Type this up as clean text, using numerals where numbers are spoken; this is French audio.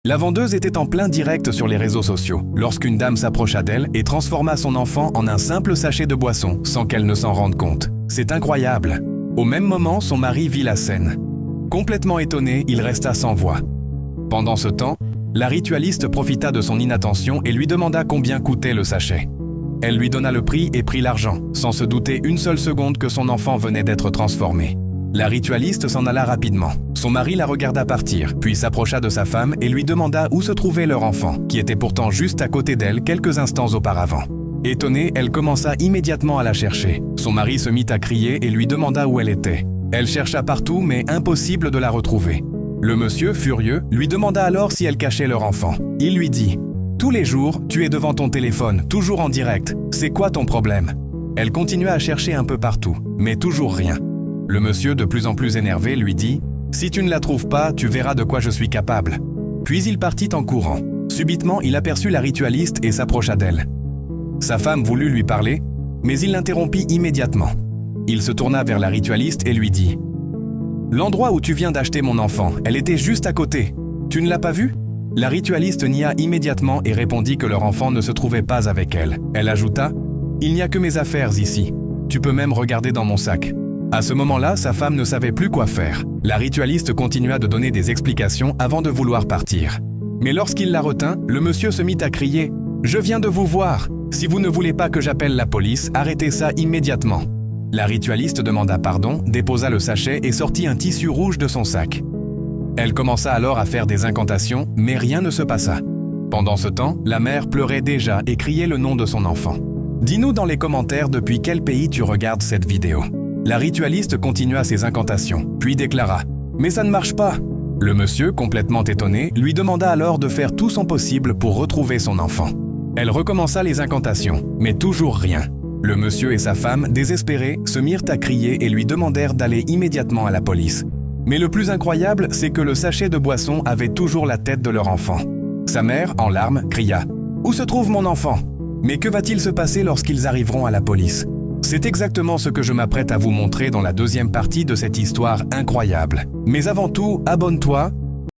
La vendeuse était en plein direct sur les réseaux sociaux, lorsqu'une dame s'approcha d'elle et transforma son enfant en un simple sachet de boisson, sans qu'elle ne s'en rende compte. C'est incroyable. Au même moment, son mari vit la scène. Complètement étonné, il resta sans voix. Pendant ce temps, la ritualiste profita de son inattention et lui demanda combien coûtait le sachet. Elle lui donna le prix et prit l'argent, sans se douter une seule seconde que son enfant venait d'être transformé. La ritualiste s'en alla rapidement. Son mari la regarda partir, puis s'approcha de sa femme et lui demanda où se trouvait leur enfant, qui était pourtant juste à côté d'elle quelques instants auparavant. Étonnée, elle commença immédiatement à la chercher. Son mari se mit à crier et lui demanda où elle était. Elle chercha partout, mais impossible de la retrouver. Le monsieur, furieux, lui demanda alors si elle cachait leur enfant. Il lui dit « Tous les jours, tu es devant ton téléphone, toujours en direct. C'est quoi ton problème ?» Elle continua à chercher un peu partout, mais toujours rien. Le monsieur, de plus en plus énervé, lui dit « Si tu ne la trouves pas, tu verras de quoi je suis capable. » Puis il partit en courant. Subitement, il aperçut la ritualiste et s'approcha d'elle. Sa femme voulut lui parler, mais il l'interrompit immédiatement. Il se tourna vers la ritualiste et lui dit « L'endroit où tu viens d'acheter mon enfant, elle était juste à côté. Tu ne l'as pas vue ?» La ritualiste nia immédiatement et répondit que leur enfant ne se trouvait pas avec elle. Elle ajouta « Il n'y a que mes affaires ici. Tu peux même regarder dans mon sac. » À ce moment-là, sa femme ne savait plus quoi faire. La ritualiste continua de donner des explications avant de vouloir partir. Mais lorsqu'il la retint, le monsieur se mit à crier « Je viens de vous voir. Si vous ne voulez pas que j'appelle la police, arrêtez ça immédiatement. » La ritualiste demanda pardon, déposa le sachet et sortit un tissu rouge de son sac. Elle commença alors à faire des incantations, mais rien ne se passa. Pendant ce temps, la mère pleurait déjà et criait le nom de son enfant. Dis-nous dans les commentaires depuis quel pays tu regardes cette vidéo. La ritualiste continua ses incantations, puis déclara « Mais ça ne marche pas !» Le monsieur, complètement étonné, lui demanda alors de faire tout son possible pour retrouver son enfant. Elle recommença les incantations, mais toujours rien. Le monsieur et sa femme, désespérés, se mirent à crier et lui demandèrent d'aller immédiatement à la police. Mais le plus incroyable, c'est que le sachet de boisson avait toujours la tête de leur enfant. Sa mère, en larmes, cria « Où se trouve mon enfant ? Mais que va-t-il se passer lorsqu'ils arriveront à la police ?» C'est exactement ce que je m'apprête à vous montrer dans la deuxième partie de cette histoire incroyable. Mais avant tout, abonne-toi,